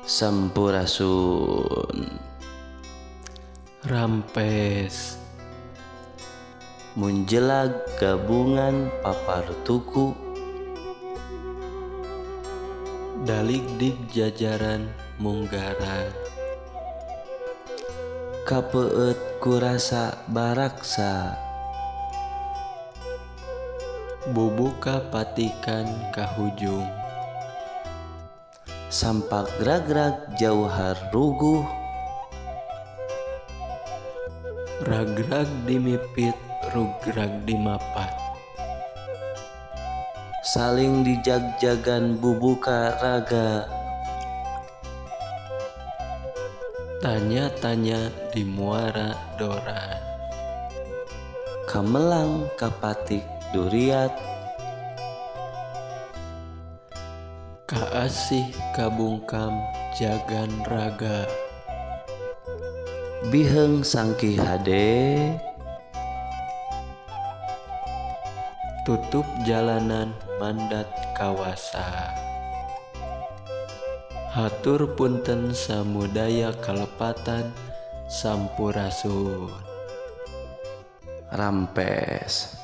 Sampurasun. Rampes Munjelag gabungan papartuku daligdig jajaran munggara kapeut kurasa baraksa bubuka patikan kahujung sampak gragrag jauhar ruguh ragrag dimipit rugrag dimapat saling dijag-jagan bubuka raga tanya-tanya di muara doran kamelang kapatik duriat kaasih kabungkam jagan raga biheng sangki hade tutup jalanan mandat kawasa hatur punten samudaya kalepatan sampurasun. Rampes.